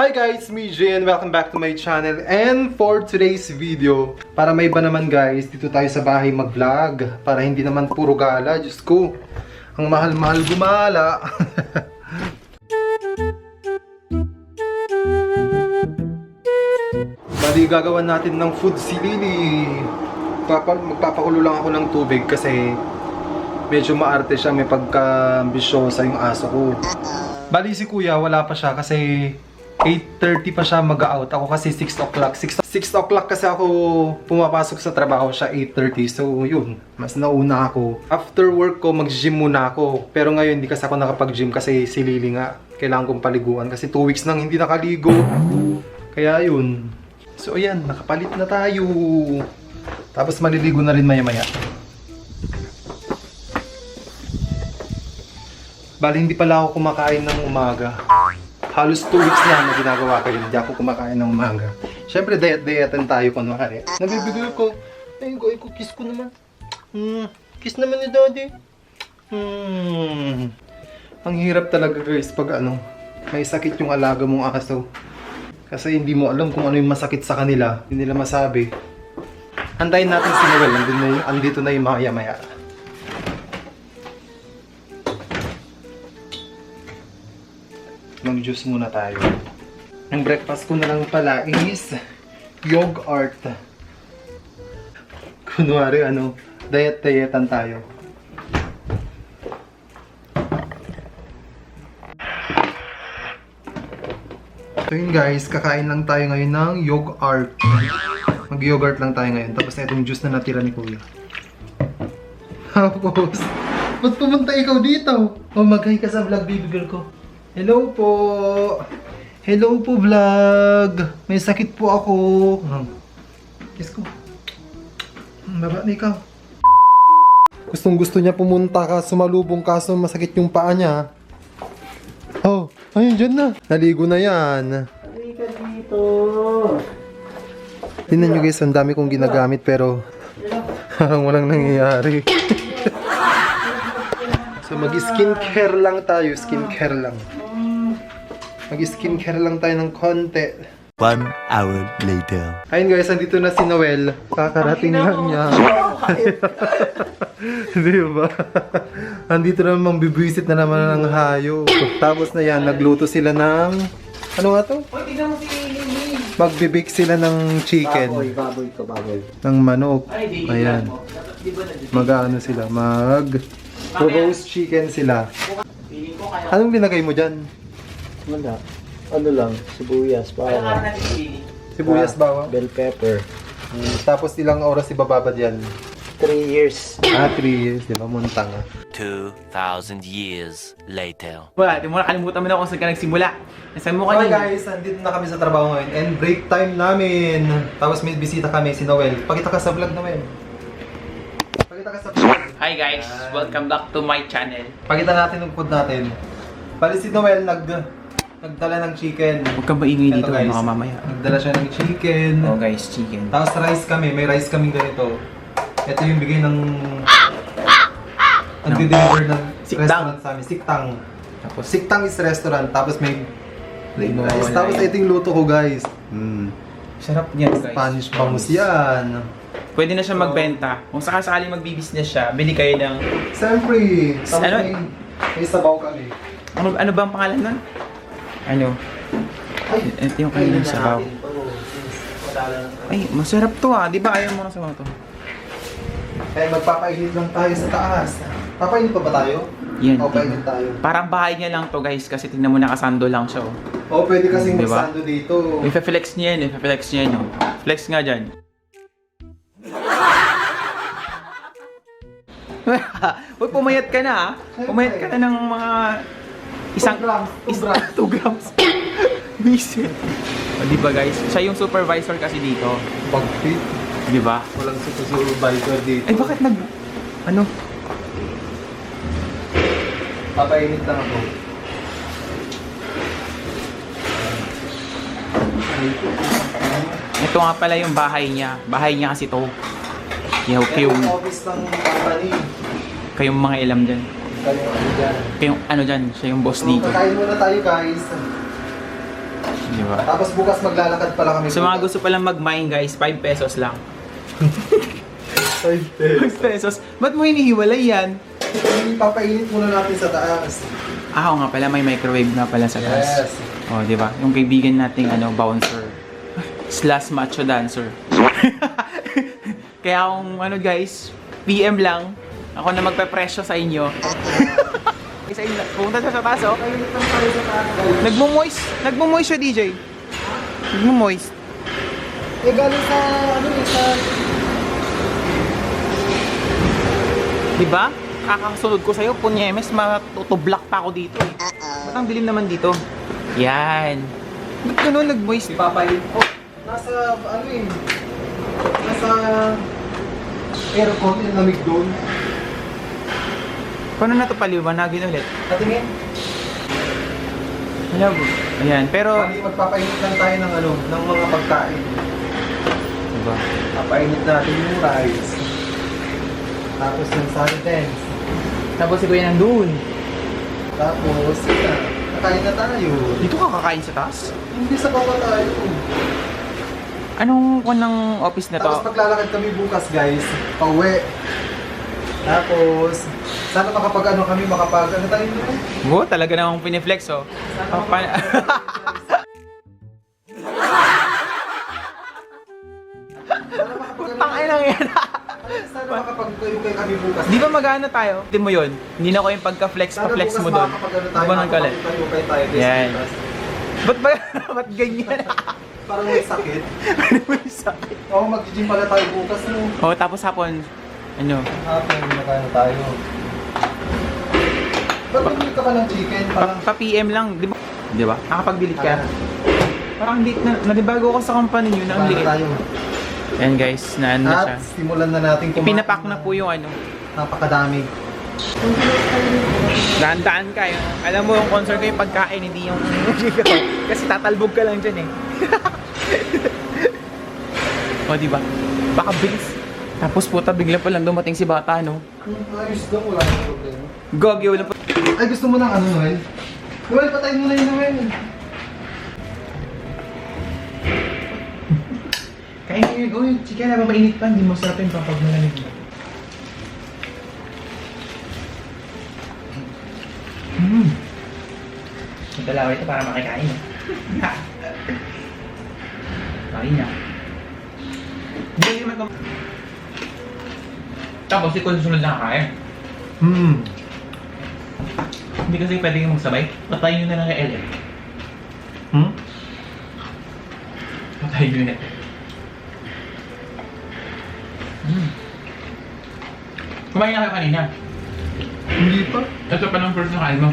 Hi guys, me Jay and welcome back to my channel. And for today's video, para may iba naman guys, dito tayo sa bahay mag-vlog. Para hindi naman puro gala, Diyos ko. Ang mahal-mahal gumala. Bali, gagawan natin ng food si Lily. Magpapakulo lang ako ng tubig kasi medyo maarte siya, may pagka-ambisyosa yung aso ko. Bali si kuya, wala pa siya kasi 8:30 pa siya mag-out. Ako kasi 6 o'clock. 6 o'clock kasi ako pumapasok sa trabaho, siya 8:30. So yun, mas nauna ako. After work ko, mag-gym muna ako. Pero ngayon, hindi kasi ako nakapag-gym kasi si Lily nga, kailangan kong paliguan. Kasi 2 weeks nang hindi nakaligo. Kaya yun. So ayan, nakapalit na tayo. Tapos maliligo na rin maya-maya. Bali, hindi pala ako kumakain ng umaga. Halos 2 weeks na ginagawa ko yun. Hindi ako kumakain ng umaga. Siyempre, diet-dieten tayo kunwari. Nabibigay ko. Ay, kiss ko naman. Kiss naman ni daddy. Ang hirap talaga guys pag may sakit yung alaga mong aso. Kasi hindi mo alam kung ano yung masakit sa kanila. Hindi nila masabi. Antayin natin si Noel. Andito na yung maya-maya. Mag-juice muna tayo. Ang breakfast ko na lang pala is yogurt. Kunwari diet-dietan tayo. So yun guys, kakain lang tayo ngayon ng yogurt. Mag-yogurt lang tayo ngayon. Tapos na itong juice na natira ni kuya. Tapos, ba't pumunta ikaw dito? Mag-hi ka sa vlog baby girl ko. Hello po! Hello po vlog! May sakit po ako. Kiss ko. Baba na ikaw. Gustong gusto niya pumunta ka, sumalubong kaso masakit yung paa niya. Oh, ayun dyan na. Naligo na yan. Halika dito. Tingnan nyo guys, ang dami kong ginagamit pero parang walang nangyayari. So mag-skincare lang tayo, skincare lang. Mag-skincare lang tayo ng konti. 1 hour later. Ayun guys, andito na si Noel. Kakarating lang niya. Di ba? Andito na naman, bibwisit na naman ng hayo. Tapos na yan, nagluto sila ng... Ano nga to? Hoy, tignan mo si Lily. Magbibake sila ng chicken. Baboy to, baboy. Ng manok. Ay, di Ayan. mo. Di ba na Mag-ano sila? Roast chicken sila. Feeling ko kaya. Anong linagay mo dyan? Wala. Ano lang, sibuyas, Kaya bawang, natin si Lily. Sibuyas, bawang. bell pepper. Tapos ilang oras ibababad yan? 3 years. 3 years, di ba? Muntang 2,000 years later. Wala, di mo nakalimutan mo na kung saan ka nagsimula. Nasaan mo ka Okay na? guys, andito na kami sa trabaho ngayon and break time namin. Tapos may bisita kami, si Noel. Pakita ka sa vlog, Noel. Pakita ka sa vlog. Hi guys, welcome back to my channel. Pakita natin yung food natin. Bali si Noel nagdala ng chicken. Huwag kang maingay Ito, dito, guys. mga mamaya. Nagdala siya ng chicken. Oh guys, chicken. Tapos rice kami, may rice kaming ganito. Ito yung bigay ng nagde-deliver ng Siktang. restaurant sa amin. Siktang. Tapos, Siktang is restaurant. Tapos may plain Wala rice. yan. Tapos ito yung luto ko guys. sarap niyan guys. Spanish bangus yan. Pwede na siya magbenta. Kung sakasakali magbi-business siya, bili kayo ng... Siyempre. Tapos Ano? may sabaw kami. Ano ba ang pangalan nun? Ano? Ito yung kanilang sabaw. Ay, masarap to ah. Di ba ayaw mo ng sabaw to? Kaya magpapainit lang tayo sa taas. Papainit pa ba tayo? Yan. O painit tayo? Parang bahay niya lang to guys kasi tingnan mo nakasando lang siya oh. O pwede kasing Diba? magsando dito. I-flex niya yan, i-flex niya yan oh. Flex nga dyan. Uy, pumayat ka na ah. Pumayat ka na ng mga... 2 grams. 2 grams. Bisit. O diba guys, siya yung supervisor kasi dito. Pag-fit. Diba? Walang supervisor dito. Ay bakit ano? Papainit lang ako. Ito nga pala yung bahay niya. Bahay niya kasi to. Kayong office ng company. mga ilam dyan. Kayo ano dyan. Kayong ano dyan, siya yung boss dito. Kakain muna tayo guys. Di ba? Diba? Tapos bukas maglalakad pala kami. Sa mga gusto palang mag-mine guys, 5 pesos lang. 5 pesos. 5 pesos? Ba't mo hinihiwalay yan? Papainit muna natin sa taas. Ah, oo nga pala, may microwave nga pala sa taas. Yes. Oh, di ba? Yung kaibigan nating bouncer. / macho dancer. Kaya kung guys, PM lang. Ako na magpe-presyo sa inyo. Isa inyo. Pumunta siya sa taas, oh. Nagmo-moist. Nagmo-moist siya, DJ. Nagmo-moist. Eh, galing sa, sa... Diba? Kakasunod ko sa'yo, punyemes, matutublak pa ako dito eh. Ba't ang dilim naman dito? Yan. Ba't ganun nag-moist? Ipapainit. Oh, nasa, nasa aircon, yung lamig doon. Paano na ito paliwanagin ulit? Patingin. Wala po. Ayan, pero... Bali, magpapainit lang tayo ng ng mga pagkain. Diba? Papainit natin yung rice. Tapos yung sardines. Tapos si Kuya nandun. Tapos, yun na. Kakain na tayo. Dito ka kakain sa taas? Hindi sa baba tayo. Anong ng office na Tapos to? maglalakad kami bukas, guys. Pauwi. Tapos, sana kami makapag, tayo nila? Oo, talaga namang piniflex, oh. Putang ina yan. Sana makapag-kayo kami bukas. Di ba mag-ano tayo? Hindi mo yun. Hindi na ko yung pagka-flex mo doon. Tayo, Ganun ka ulit. makapag-kayo tayo. Yan. Ba't ba? Ba't ganyan? Parang may sakit. Ano mo yung sakit? Oo, mag-gym pala tayo bukas. No? Oh, tapos hapon, Hapon, makain tayo. Ba't bumili ka pa ng chicken? Parang, pa-PM lang, di ba? Nakapag-delete ka. Parang late na, nanibago ko sa company nyo na ang liit. tayo. Yan guys, na ano na siya. At simulan na natin kumain. Pinapak na po yung Napakadami. Daan-daan ka yun. Alam mo yung concern ko yung pagkain, hindi yung kasi tatalbog ka lang dyan eh. O diba? Baka bilis. Tapos puta, bigla pa lang dumating si bata, no? Ayos daw, wala nang problema. Gogi, wala pa. Ay, gusto mo ng Noel? Noel, patayin mo na yung Noel. Kain nyo yun. Uy, chicken, habang mainit pa, hindi masarap yung pag malamig na. Ito lang ito para makikain. Kain niya. Hindi naman ito. Tapos ikaw susunod na kakain. Hindi kasi pwede yung magsabay. Patayin nyo na lang kay Ellen. Patayin nyo na. Kumain na kayo kanina. Hindi pa. Ito pa lang first na kain mo.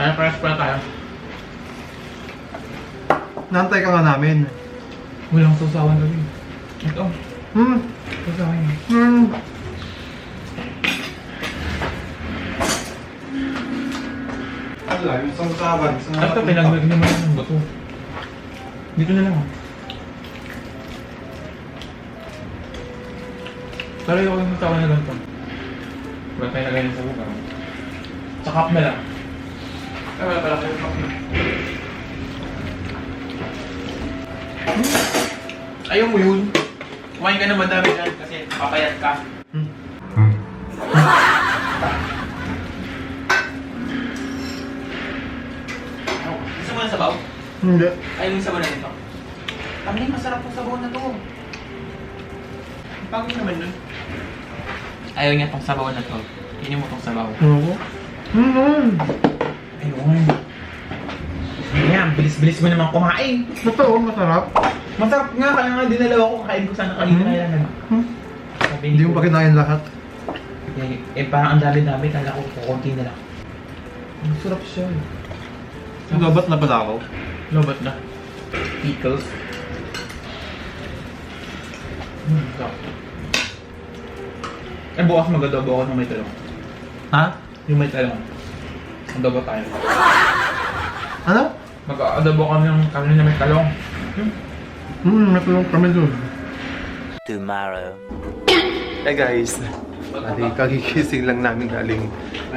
Kaya paras pala tayo. Nantay ka nga namin. Walang sausawan kami. Ito. Sausawan niya. Wala, yung sangkawan. Ito, pinagwag naman ng buto. Dito na lang. Pero yung sausawan na ganito. Wala tayo lagay sa buka. Sa cup na lang. Ay, wala pala kayo cup na. Ayaw mo yun. Kumain ka na madami dyan kasi papayat ka. Gusto mo ng sabaw? Hindi. Ayaw yung sabaw na nito. Tamling masarap po sabaw na to. Ang pangit naman nun. Ayaw niya tong sabaw na to. Kinin mo tong sabaw. Oo. Ayun. Ayan, bilis-bilis mo naman kumain. Totoo, masarap. Masarap nga, kaya nga dinalaw ako, kain ko sana kanina kailangan. Sabi Hindi mo pa kinain lahat. parang ang dami-dami, kala ko kukunti na lang. Ang sarap siya. Lobat na pala ako. Lobat na. Pickles. Sarap. Eh, bukas mag-adobo ako ng may talong. Ha? Yung may talong. Adobo tayo. Ano? Mag-adobo kami ng kami na may talong. May tulong kami dun. Tomorrow. Hey guys. Bali, kagigising lang namin galing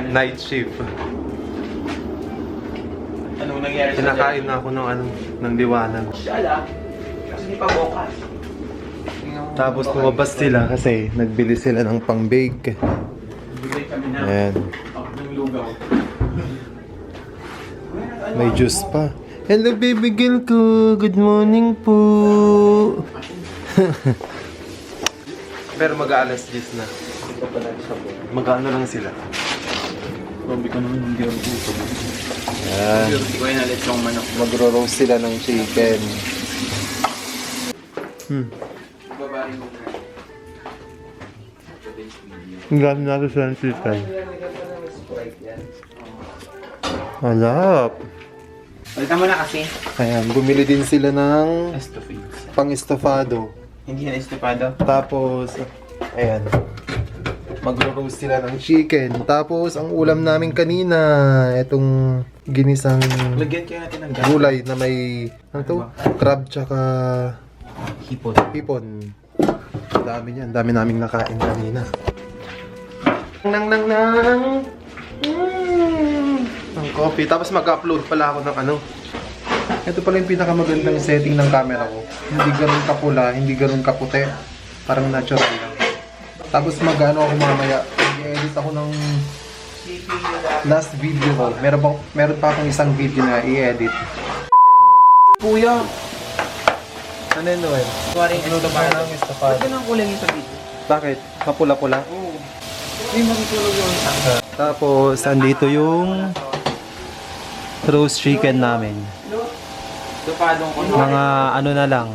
night shift. Ano Nung nangyari sa Kinakain na ako ng liwanag. Sala. Kasi di pa bukas. Tapos lumabas sila kasi nagbili sila ng pang-bake. Bigay kami na. Ayan. Ng lugaw. May juice pa. Hello baby girl ko. Good morning po. Pero mag-aalas 10 na. Mag-ano lang sila. Grabe ka naman yung girl dito. Ayan. Hindi ko inalit yung manok. Magro-roast sila ng chicken. Babae mo na. Ang gano'n natin sila ng chicken. Malap. Balitan mo na kasi. Ayan, bumili din sila ng Estofades. pang-estofado. Hindi yan estupado. Tapos, ayan. Magro-roast sila ng chicken. Tapos, ang ulam namin kanina, itong ginisang Lagyan kayo natin ng gas. gulay na may, ano to? Crab tsaka Hipon. hipon. Ang dami niyan. Ang dami naming nakain kanina. Nang. Ang coffee. Tapos mag-upload pala ako ng ano. Ito pala yung pinakamagandang setting ng camera ko. Hindi ganun kapula, hindi ganun kaputi. Parang natural lang. Tapos mag-ano ako mamaya. I-edit ako ng last video ko. Meron pa akong isang video na i-edit. Kuya. Ano yun, Noel? Kuwaring estupado. ng estofado. Ito nang kulay yung sa video. Bakit? Mapula-pula? Oo. Hindi magtulog yung isang. Tapos, andito yung roast chicken namin. Estupadong ko. Mga ano na lang,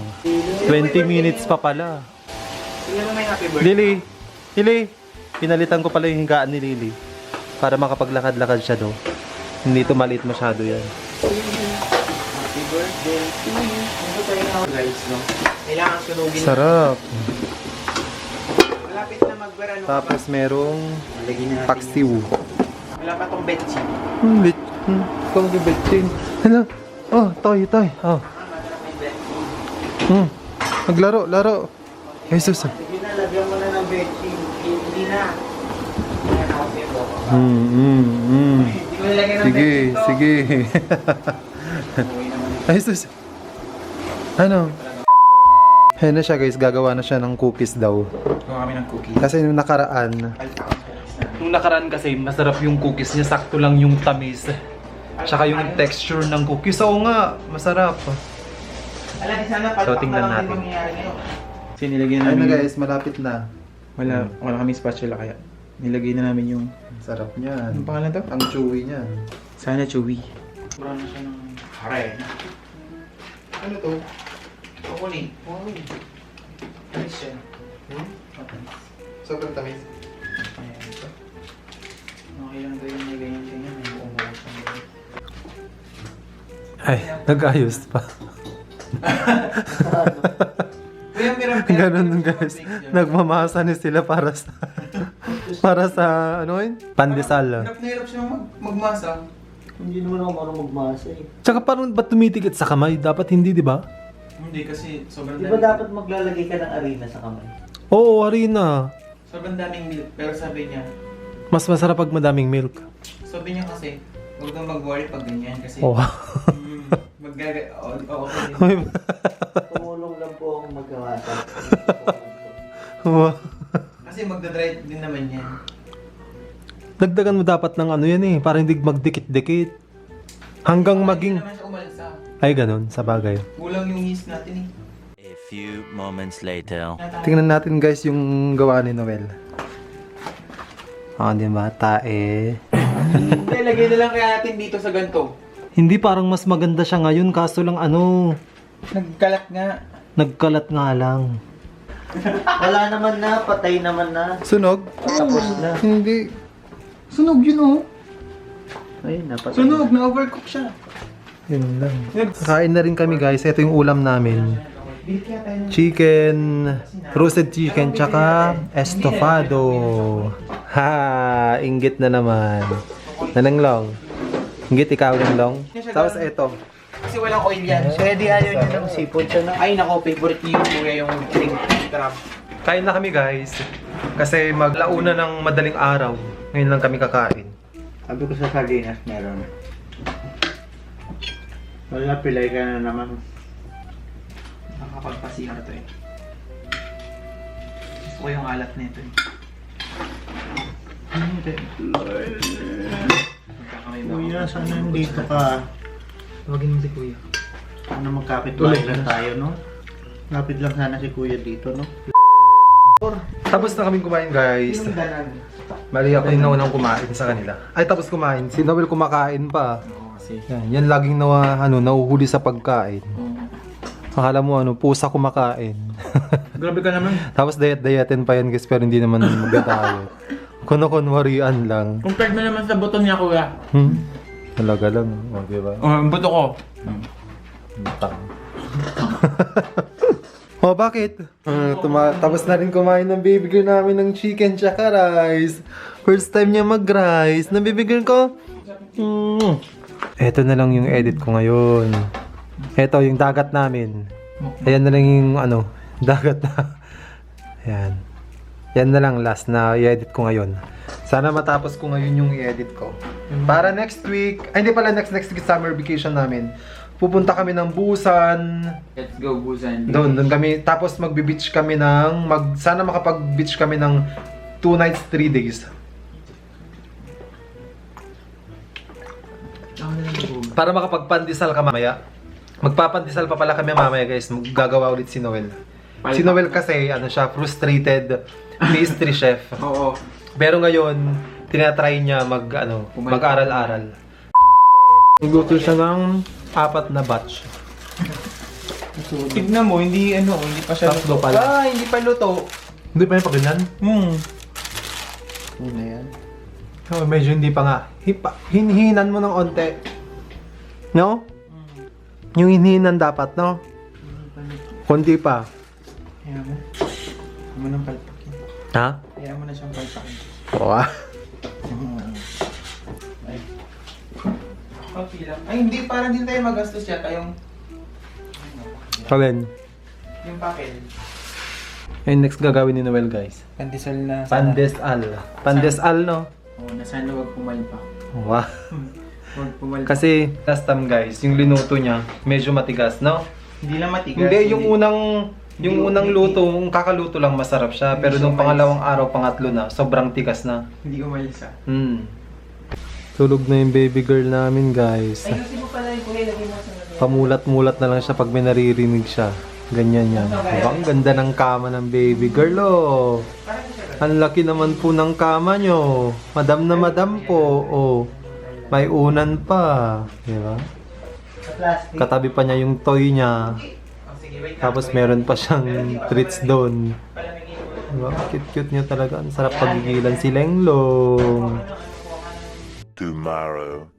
20 minutes pa pala. Tingnan mo may happy birthday. Lily! Pinalitan ko pala yung higaan ni Lily. Para makapaglakad-lakad siya do. Hindi ito maliit masyado yan. Happy birthday to you. Ano tayo na guys, no? Kailangan sunugin. Sarap! Malapit na magbarano. Tapos merong paksiw. Wala pa tong betchi. Ikaw yung betchin. Ano? Oh, toy. Oh. Laro. Jesus. Sige na, lagyan mo na ng betchi. Hindi na. Hindi ko nilagyan ng betchi to. Sige. Jesus. Ano? Ayan na siya guys, gagawa na siya ng cookies daw. Gawa kami ng cookie. Kasi nung nakaraan kasi masarap yung cookies niya, sakto lang yung tamis. Tsaka yung texture ng cookies. Oo nga, masarap. Alam, sana So, palpak tingnan na lang natin. din mangyayari ngayon. Kasi nilagyan Ayun namin na guys, malapit na. wala kami spatula kaya nilagay na namin yung Sarap niyan. anong pangalan to? Ang chewy niyan. Sana chewy. Sobrang na siya ng hare. Ano to? Kukunin. Ano siya? Sobrang tamis. Ayan ito. Okay lang daw yung ganyan. May umuha siya. Ay, nag-ayos pa. Kuya, meron Ganun guys. Nagmamasa ni sila para sa ano yun? Pandesal. Hirap na hirap siya magmasa. Hindi naman ako marunong magmasa eh. Tsaka parang ba't tumitikit sa kamay? Dapat hindi, di ba? Hindi kasi sobrang Di ba dapat maglalagay ka ng arena sa kamay? Oo, harina. Sobrang daming milk. Pero sabi niya, Mas masarap pag madaming milk. sabi niya kasi, huwag kang mag-worry pag ganyan kasi Oh. okay. Tumulong lang po akong magkawasa. Wow. Kasi magdadry din naman yan. Dagdagan mo dapat ng ano yan eh, para hindi magdikit-dikit. Hanggang maging... Hindi naman siya umalsa. Ay, ganun, sa bagay. Kulang yung yeast natin A few moments later. Tingnan natin guys yung gawa ni Noel. Di ba? Tae. Hindi, lagay na lang kaya natin dito sa ganito. Hindi, parang mas maganda siya ngayon, kaso lang ano, Nagkalat nga. nagkalat nga lang. Wala naman na, patay naman na. Sunog? Tapos na. Hindi. Sunog yun oh. Ayun na, patay. Sunog, na-overcook siya. Yun lang. Kain na rin kami guys. Ito yung ulam namin. Chicken, roasted chicken, tsaka estofado. Ha, inggit na naman. Nananglong. Inggit ikaw nanglong. Tapos ito. Kasi walang oil yan. Pwede ayaw niya ng sipon siya na. Ay nako, favorite niyo yung kuya yung king crab. Kain na kami guys. Kasi maglauna ng madaling araw. Ngayon lang kami kakain. Sabi ko sa sardinas meron. Wala, pilay ka na naman. Nakakapagpa-CR to eh. Gusto ko yung alat nito eh. Magkakamay ba ako? Kuya, sana nandito ka. Tawagin mo si Kuya. Sana magkapit-bahay lang tayo, no? Lapit lang sana si Kuya dito, no? Tapos na kaming kumain, guys. Sinong danan? Mali ako yung naunang kumain sa kanila. Ay, tapos kumain. Si Noel kumakain pa. Oo kasi. Yan laging nahuhuli sa pagkain. Akala mo pusa kumakain. Grabe ka naman. Tapos diet-dieten pa yan guys, pero hindi naman mag-diet. Kunwarian lang. Compared mo naman sa buto niya, Kuya. Talaga lang. O, diba? Ang buto ko. Oh, bakit? Tapos na rin kumain ng baby girl namin ng chicken tsaka rice. First time niya mag-rice. Nabibigyan ko. Eto na lang yung edit ko ngayon. Eto yung dagat namin. Ayan na lang yung dagat na. Ayan. Yan na lang last na i-edit ko ngayon. Sana matapos ko ngayon yung i-edit ko. Para next week, ay hindi pala next week summer vacation namin. Pupunta kami ng Busan. Let's go, Busan. Doon kami. Tapos magbe-beach kami sana makapag-beach kami ng 2 nights, 3 days. Para makapagpandesal ka mamaya. Magpapandesal pa pala kami mamaya guys. Gagawa ulit si Noel. Si Noel kasi, frustrated pastry chef. Oo. Pero ngayon, tinatry niya mag-aral-aral. Nagluto siya ng 4 na batch. Tignan mo, hindi pa siya Tatlo pala. hindi pa luto. Hindi pa yung pagganyan? Yun na yan. Oh, medyo hindi pa nga. Hinhinan mo ng onte. No? Yung hinhinan dapat, no? Konti pa. Kaya mo. Huwag mo nang palpakin. Ha? Kaya mo na siyang palpakin. Oo ah. Okay lang. Ay, hindi. Parang din tayo magastos yata yung Alin? papel. Yung next gagawin ni Noel, guys. Pandesal na. Pandesal. Pandesal, no? Oo, na sana huwag pumalpak. Wow. Huwag pumalpak. Kasi last time, guys, yung linuto niya, medyo matigas, no? Hindi lang matigas. Hindi, yung unang luto, yung kakaluto lang masarap siya. Pero nung pangalawang araw, pangatlo na, sobrang tigas na. Hindi umalisa. Tulog na yung baby girl namin, guys. Ay, kasi mo pala yung kuya, lagay mo sa natin. Pamulat-mulat na lang siya pag may naririnig siya. Ganyan yan. Diba? Ang ganda ng kama ng baby girl, oh. Ang laki naman po ng kama nyo. Madam na madam po, oh. May unan pa. Diba? Katabi pa niya yung toy niya. Tapos meron pa siyang treats doon. Diba? Cute-cute niya talaga. Ang sarap pagigilan si Lenglong. Tomorrow.